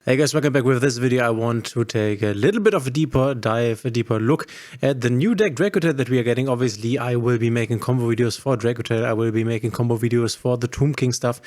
Hey guys, welcome back. With this video I want to take a little bit of a deeper dive, a deeper look at the new deck Dracotail that we are getting. Obviously I will be making combo videos for Dracotail, I will be making combo videos for the Tomb King stuff,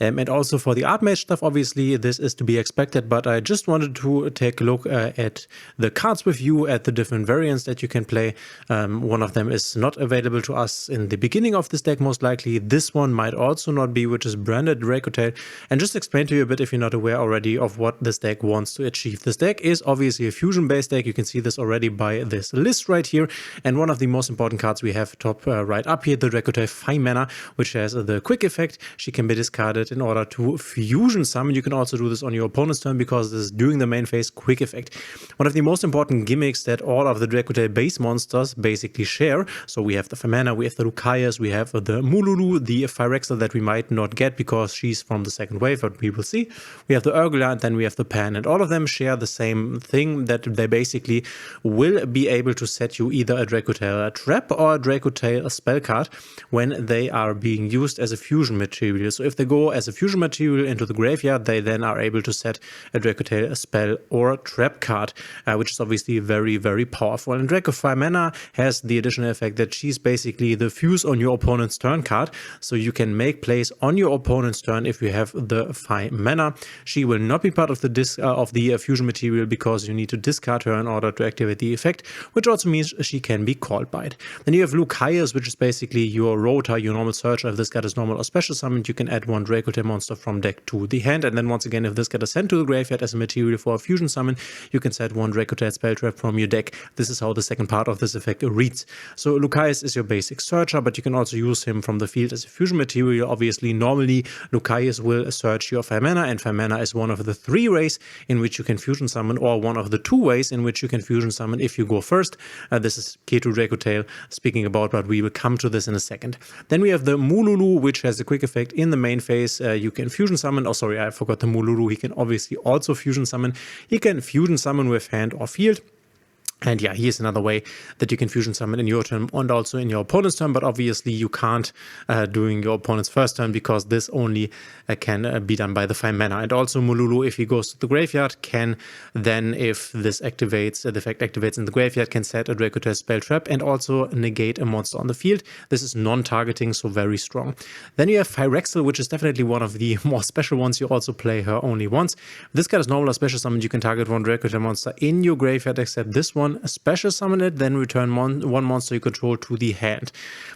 and also for the Archmage stuff. Obviously this is to be expected, but I just wanted to take a look at the cards with you, at the different variants that you can play. One of them is not available to us in the beginning of this deck, most likely. This one might also not be, which is branded Dracotail, and just explain to you a bit, if you're not aware already, of what this deck wants to achieve. This deck is obviously a fusion based deck. You can see this already by this list right here, and one of the most important cards we have top right up here, the Dracotail 5 mana, which has the quick effect. She can be discarded in order to fusion summon. You can also do this on your opponent's turn because this is during the main phase quick effect. One of the most important gimmicks that all of the Dracotail base monsters basically share. So we have the 5 mana, we have the Lucaeus, we have the Mululu, the Phyrexia that we might not get because she's from the second wave, but we will see. We have the Urgula, and then we have the Pan, and all of them share the same thing, that they basically will be able to set you either a Dracotail trap or a Dracotail spell card when they are being used as a fusion material. So if they go as a fusion material into the graveyard, they then are able to set a Dracotail spell or trap card, which is obviously very, very powerful. And Draco 5 mana has the additional effect that she's basically the fuse on your opponent's turn card, so you can make plays on your opponent's turn if you have the 5 mana. She will not be part of the fusion material because you need to discard her in order to activate the effect, which also means she can be called by it. Then you have Lucaeus, which is basically your Rota, your normal searcher. If this card is normal or special summoned, you can add one Dracotail monster from deck to the hand, and then once again, if this card is sent to the graveyard as a material for a fusion summon, you can set one Dracotail spell trap from your deck. This is how the second part of this effect reads. So Lucaeus is your basic searcher, but you can also use him from the field as a fusion material. Obviously, normally Lucaeus will search your 5 mana, and 5 mana is one of the 3 ways in which you can fusion summon, or one of the 2 ways in which you can fusion summon if you go first. This is key to Dracotail speaking about, but we will come to this in a second. Then we have the Mululu, which has a quick effect in the main phase. You can fusion summon. Oh, sorry, I forgot the Mululu. He can obviously also fusion summon. He can fusion summon with hand or field. And yeah, here's another way that you can fusion summon in your turn and also in your opponent's turn, but obviously you can't during your opponent's first turn because this only can be done by the 5 mana. And also Mululu, if he goes to the graveyard, can then, if this activates, the effect activates in the graveyard, can set a Dracotail spell trap and also negate a monster on the field. This is non-targeting, so very strong. Then you have Phyrexia, which is definitely one of the more special ones. You also play her only once. If this card is normal or special summoned, you can target one Dracotail monster in your graveyard except this one. Special summon it, then return one monster you control to the hand.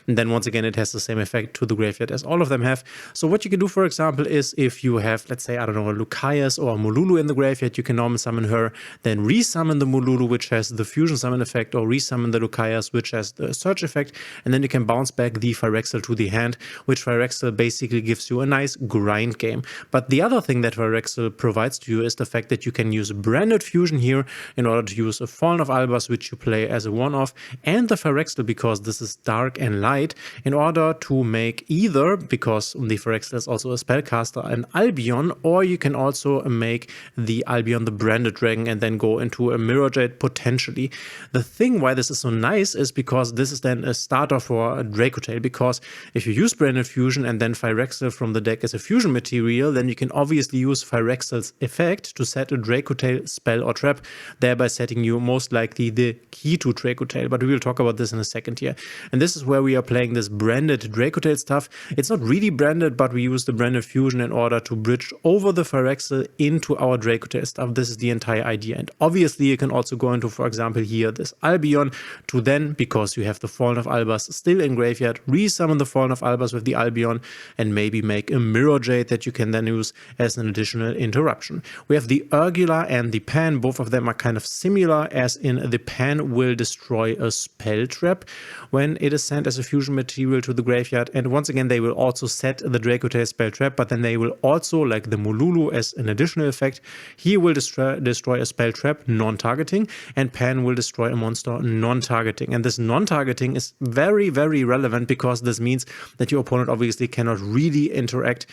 And then once again, it has the same effect to the graveyard as all of them have. So what you can do, for example, is if you have, let's say, I don't know, a Lucaeus or a Mululu in the graveyard, you can normal summon her, then resummon the Mululu, which has the fusion summon effect, or resummon the Lucaeus, which has the search effect, and then you can bounce back the Phyrexia to the hand, which Phyrexia basically gives you a nice grind game. But the other thing that Phyrexia provides to you is the fact that you can use branded fusion here in order to use a Fallen of Albas, which you play as a one-off, and the Phyrexia, because this is dark and light, in order to make either, because the Phyrexia is also a spellcaster, an Albion, or you can also make the Albion the branded dragon and then go into a Mirror Jade potentially. The thing why this is so nice is because this is then a starter for a Dracotail, because if you use branded fusion and then Phyrexia from the deck as a fusion material, then you can obviously use Phyrexia's effect to set a Dracotail spell or trap, thereby setting you most likely the key to Dracotail, but we will talk about this in a second here. And this is where we are playing this branded Dracotail stuff. It's not really branded, but we use the branded fusion in order to bridge over the Phyrexia into our Dracotail stuff. This is the entire idea. And obviously you can also go into, for example, here this Albion to then, because you have the Fallen of Albas still in graveyard, resummon the Fallen of Albas with the Albion and maybe make a Mirror Jade that you can then use as an additional interruption. We have the Urgula and the Pan. Both of them are kind of similar, as in the Pan will destroy a spell trap when it is sent as a fusion material to the graveyard, and once again they will also set the Dracotail spell trap, but then they will also, like the Mululu as an additional effect, he will destroy a spell trap non-targeting, and Pan will destroy a monster non-targeting. And this non-targeting is very, very relevant because this means that your opponent obviously cannot really interact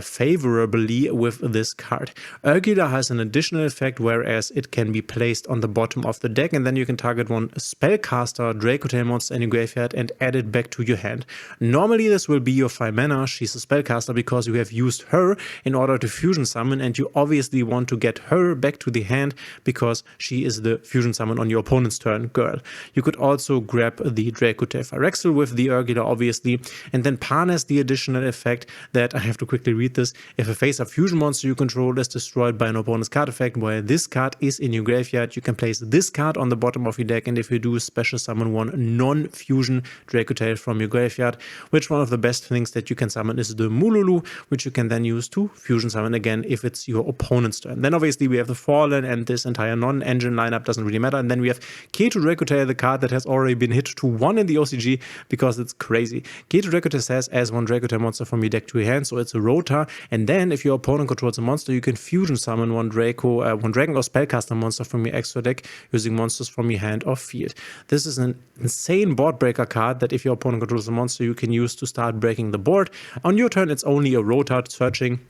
favorably with this card. Urgula has an additional effect, whereas it can be placed on the bottom of the deck deck, and then you can target one spellcaster Dracotail monster in your graveyard and add it back to your hand. Normally this will be your 5 mana, she's a spellcaster because you have used her in order to fusion summon, and you obviously want to get her back to the hand because she is the fusion summon on your opponent's turn girl. You could also grab the Dracotail Phyrexia with the Urgula obviously, and then Pan has the additional effect that, I have to quickly read this, if a face-up fusion monster you control is destroyed by an opponent's card effect while this card is in your graveyard, you can place this card on the bottom of your deck, and if you do, special summon one non-fusion Dracotail from your graveyard, which one of the best things that you can summon is the Mululu, which you can then use to fusion summon again if it's your opponent's turn. Then obviously we have the Fallen, and this entire non-engine lineup doesn't really matter, and then we have K2 Dracotail, the card that has already been hit to 1 in the OCG because it's crazy. K2 Dracotail says as one Dracotail monster from your deck to your hand, so it's a Rota, and then if your opponent controls a monster, you can fusion summon one Dragon or Spellcaster monster from your extra deck using monsters from your hand or field. This is an insane board breaker card that if your opponent controls a monster, you can use to start breaking the board. On your turn, it's only a Rota searching,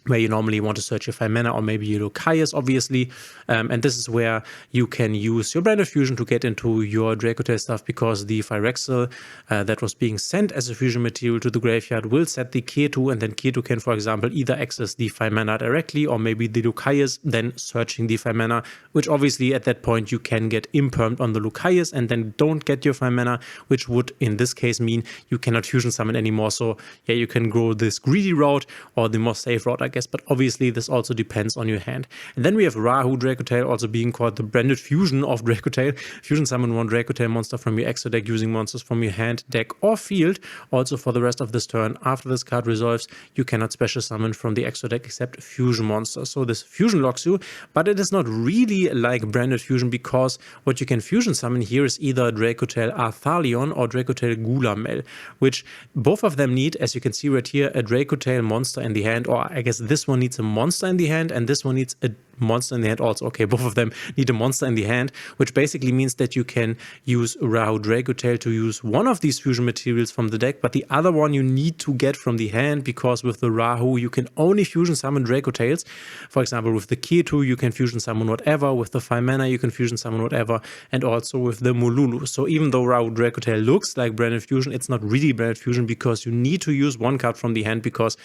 where you normally want to search your 5 mana, or maybe your Lucaeus, obviously. And this is where you can use your Brand of Fusion to get into your Dracotail stuff, because the Phyrexia that was being sent as a fusion material to the graveyard will set the K2, and then K2 can, for example, either access the 5 mana directly, or maybe the Lucaeus, then searching the 5 mana, which obviously at that point you can get impermed on the Lucaeus and then don't get your 5 mana, which would in this case mean you cannot fusion summon anymore. So yeah, you can go this greedy route or the more safe route, I guess, but obviously this also depends on your hand. And then we have Rahu Dracotail, also being called the branded fusion of Dracotail. Fusion summon one Dracotail monster from your extra deck using monsters from your hand, deck, or field. Also for the rest of this turn, after this card resolves, you cannot special summon from the extra deck except fusion monsters. So this fusion locks you, but it is not really like branded fusion, because what you can fusion summon here is either Dracotail Arthalion or Dracotail Gulamel, which both of them need, as you can see right here, a Dracotail monster in the hand, or I guess this one needs a monster in the hand, and this one needs a monster in the hand also. Okay, both of them need a monster in the hand, which basically means that you can use Rahu Dracotail to use one of these fusion materials from the deck, but the other one you need to get from the hand, because with the Rahu you can only fusion summon Dracotails. For example, with the K2 you can fusion summon whatever, with the 5 mana you can fusion summon whatever, and also with the Mululu. So even though Rahu Dracotail looks like branded fusion, it's not really branded fusion, because you need to use one card from the hand because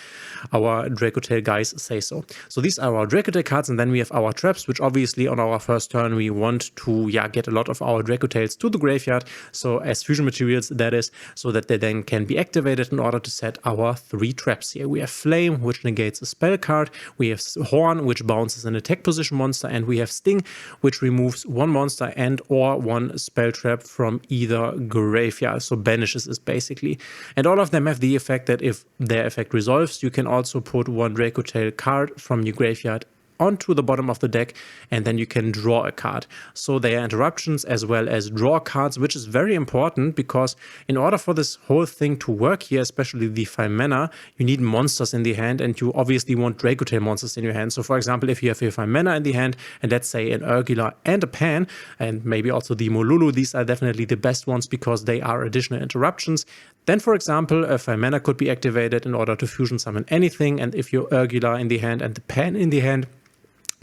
our Dracotail guys say so. So these are our Dracotail cards, and then we have our traps, which obviously on our first turn we want to get a lot of our Dracotails to the graveyard, so as fusion materials, that is, so that they then can be activated in order to set our 3 traps here. We have Flame, which negates a spell card, we have Horn, which bounces an attack position monster, and we have Sting, which removes one monster and or one spell trap from either graveyard, so banishes it basically. And all of them have the effect that if their effect resolves, you can also put one Dracotail card from your graveyard onto the bottom of the deck, and then you can draw a card. So there are interruptions as well as draw cards, which is very important, because in order for this whole thing to work here, especially the 5 mana, you need monsters in the hand, and you obviously want Dracotail monsters in your hand. So for example, if you have your 5 mana in the hand, and let's say an Urgula and a Pan, and maybe also the Mululu, these are definitely the best ones because they are additional interruptions. Then, for example, a 5 mana could be activated in order to fusion summon anything, and if your Urgula in the hand and the Pan in the hand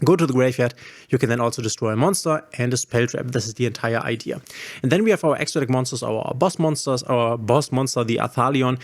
go to the graveyard, you can then also destroy a monster and a spell trap. This is the entire idea. And then we have our extra deck monsters, our boss monsters. Our boss monster, the Arthalion,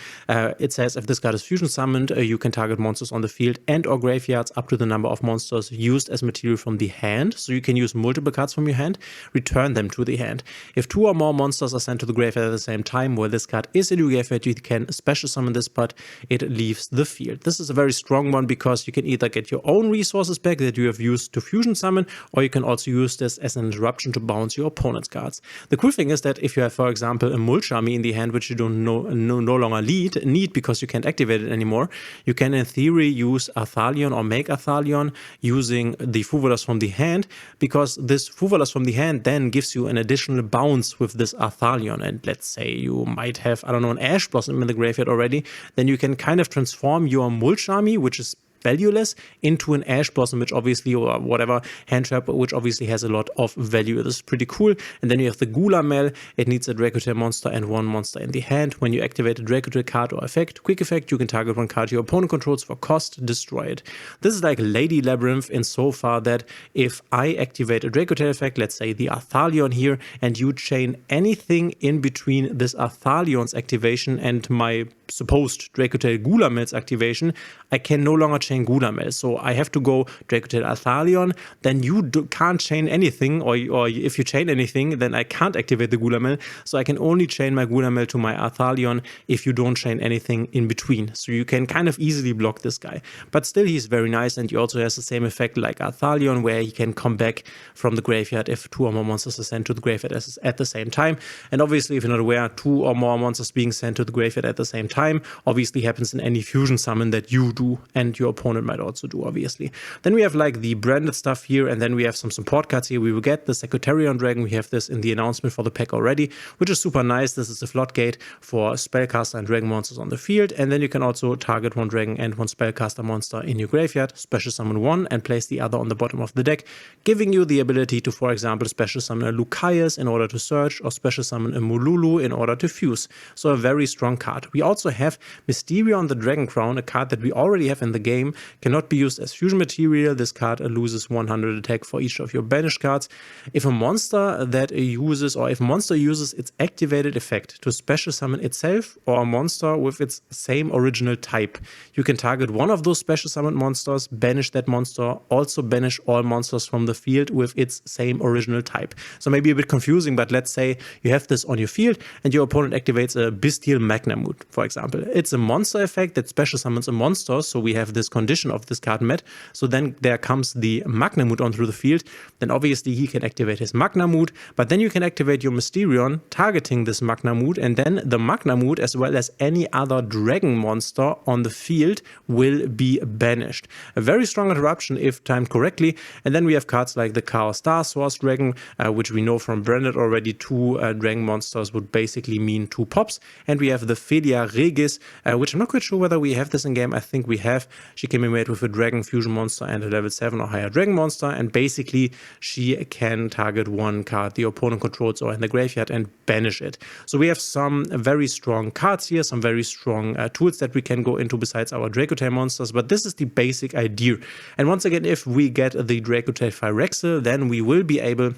it says if this card is fusion summoned, you can target monsters on the field and or graveyards up to the number of monsters used as material from the hand. So you can use multiple cards from your hand, return them to the hand. If 2 or more monsters are sent to the graveyard at the same time while this card is in your graveyard, you can special summon this, but it leaves the field. This is a very strong one because you can either get your own resources back that you have used to fusion summon, or you can also use this as an interruption to bounce your opponent's cards. The cool thing is that if you have, for example, a Mulchami in the hand, which you don't no longer need because you can't activate it anymore, you can in theory use Arthalion or make Arthalion using the Fuvolas from the hand, because this Fuvolas from the hand then gives you an additional bounce with this Arthalion. And let's say you might have, I don't know, an Ash Blossom in the graveyard already, then you can kind of transform your Mulchami, which is valueless into an Ash Blossom, which obviously, or whatever, hand trap, which obviously has a lot of value. This is pretty cool. And then you have the Gulamel. It needs a Dracotail monster and one monster in the hand. When you activate a Dracotail card or effect, quick effect, you can target one card your opponent controls for cost, destroy it. This is like Lady Labyrinth insofar that if I activate a Dracotail effect, let's say the Arthalion here, and you chain anything in between this Arthalion's activation and my supposed Dracotail Gulamel's activation, I can no longer chain Gulamel. So I have to go Dracotail Arthalion, then you can't chain anything, or if you chain anything, then I can't activate the Gulamel. So I can only chain my Gulamel to my Arthalion if you don't chain anything in between. So you can kind of easily block this guy. But still, he's very nice, and he also has the same effect like Arthalion, where he can come back from the graveyard if 2 or more monsters are sent to the graveyard at the same time. And obviously, if you're not aware, 2 or more monsters being sent to the graveyard at the same time obviously happens in any fusion summon that you do, and your opponent might also do, obviously. Then we have like the branded stuff here, and then we have some support cards here. We will get the Secretarian Dragon. We have this in the announcement for the pack already, which is super nice. This is a floodgate for spellcaster and dragon monsters on the field, and then you can also target one dragon and one spellcaster monster in your graveyard, special summon one, and place the other on the bottom of the deck, giving you the ability to, for example, special summon a Lucaeus in order to search, or special summon a Mululu in order to fuse. So a very strong card. We also have Mysterion the Dragon Crown, a card that we already have in the game, cannot be used as fusion material. This card loses 100 attack for each of your banished cards. If a monster that uses, or if a monster uses its activated effect to special summon itself or a monster with its same original type, you can target one of those special summoned monsters, banish that monster, also banish all monsters from the field with its same original type. So maybe a bit confusing, but let's say you have this on your field and your opponent activates a Bestial Magnamut, for example. It's a monster effect that special summons a monster, so we have this condition of this card met. So then there comes the Magnamut onto the field. Then obviously he can activate his Magnamut, but then you can activate your Mysterion targeting this Magnamut, and then the Magnamut, as well as any other dragon monster on the field, will be banished. A very strong interruption if timed correctly. And then we have cards like the Chaos Star Source Dragon, which we know from branded already. 2 dragon monsters would basically mean 2 pops. And we have the Felia Regis, which I'm not quite sure whether we have this in game. I think we have. She can be made with a dragon fusion monster and a level 7 or higher dragon monster, and basically she can target one card the opponent controls or in the graveyard and banish it. So we have some very strong cards here, some very strong tools that we can go into besides our Dracotail monsters, but this is the basic idea. And once again, if we get the Dracotail Phyrexia, then we will be able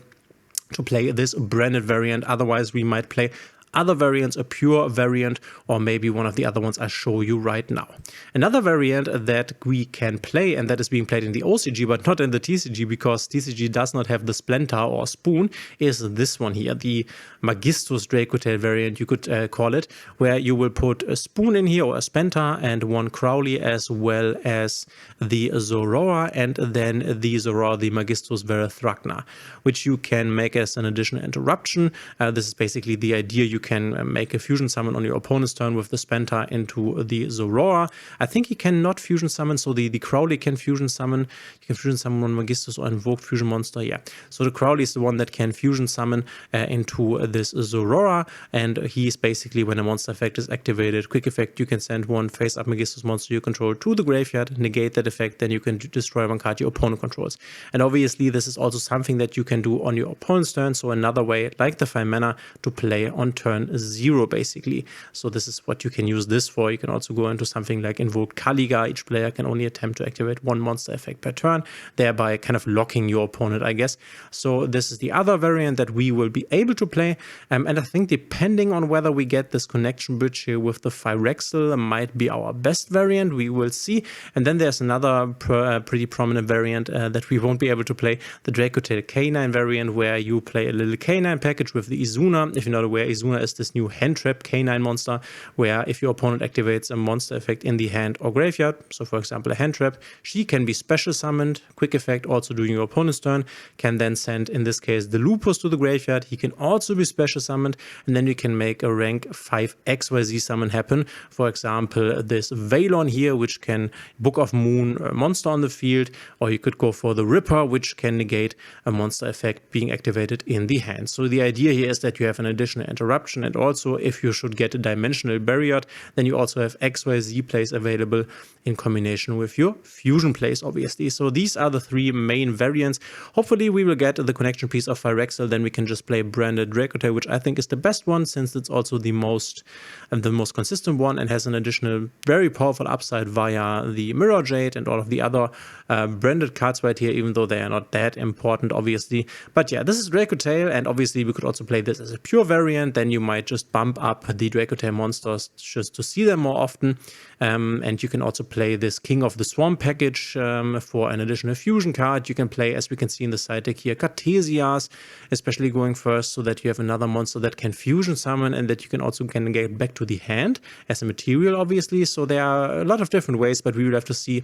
to play this branded variant. Otherwise, we might play other variants, a pure variant, or maybe one of the other ones I show you right now. Another variant that we can play, and that is being played in the OCG but not in the TCG because TCG does not have the Splinter or Spoon, is this one here, the Magistus Dracotail variant, you could call it, where you will put a Spoon in here, or a Splinter, and one Crowley, as well as the Zorora, and then the Zorora, the Magistus Verethrakna, which you can make as an additional interruption. This is basically the idea. You can make a fusion summon on your opponent's turn with the Spenta into the Zorora. I think he cannot fusion summon, so the Crowley can fusion summon. You can fusion summon one Magistus or invoke fusion monster, yeah. So the Crowley is the one that can fusion summon into this Zorora, and he's basically, when a monster effect is activated, quick effect, you can send one face-up Magistus monster you control to the graveyard, negate that effect, then you can destroy one card your opponent controls. And obviously this is also something that you can do on your opponent's turn, so another way, like the 5 mana, to play on turn 0 basically. So this is what you can use this for. You can also go into something like Invoke Kaliga. Each player can only attempt to activate one monster effect per turn, thereby kind of locking your opponent, I guess. So this is the other variant that we will be able to play, and I think depending on whether we get this connection bridge here with the Phyrexia, might be our best variant. We will see. And then there's another pretty prominent variant that we won't be able to play, the Dracotail Canine variant, where you play a little canine package with the Izuna. If you're not aware, Izuna is this new hand trap canine monster, where if your opponent activates a monster effect in the hand or graveyard, so for example a hand trap, she can be special summoned, quick effect, also during your opponent's turn, can then send, in this case, the Lupus to the graveyard. He can also be special summoned, and then you can make a rank 5 XYZ summon happen. For example, this Valon here, which can Book of Moon a monster on the field, or you could go for the Ripper, which can negate a monster effect being activated in the hand. So the idea here is that you have an additional interruption Disruption, and also if you should get a Dimensional Barrier, then you also have XYZ plays available in combination with your fusion plays, obviously. So these are the three main variants. Hopefully we will get the connection piece of Phyrexia, then we can just play branded Dracotail, which I think is the best one since it's also the most consistent one and has an additional very powerful upside via the Mirror Jade and all of the other branded cards right here, even though they are not that important, obviously. But yeah, this is Dracotail, and obviously we could also play this as a pure variant. Then you might just bump up the Dracotail monsters just to see them more often. And you can also play this King of the Swamp package for an additional fusion card. You can play, as we can see in the side deck here, Cartesias, especially going first, so that you have another monster that can fusion summon and that you can also get back to the hand as a material, obviously. So there are a lot of different ways, but we will have to see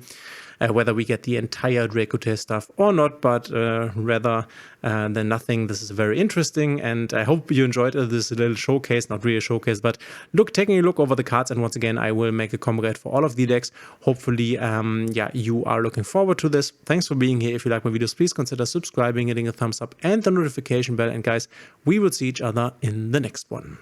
whether we get the entire Dracotail stuff or not, but rather than nothing, this is very interesting, and I hope you enjoyed this little showcase, not really a showcase, but taking a look over the cards, and once again, I will make a combo guide for all of the decks. Hopefully, yeah, you are looking forward to this. Thanks for being here. If you like my videos, please consider subscribing, hitting a thumbs up and the notification bell, and guys, we will see each other in the next one.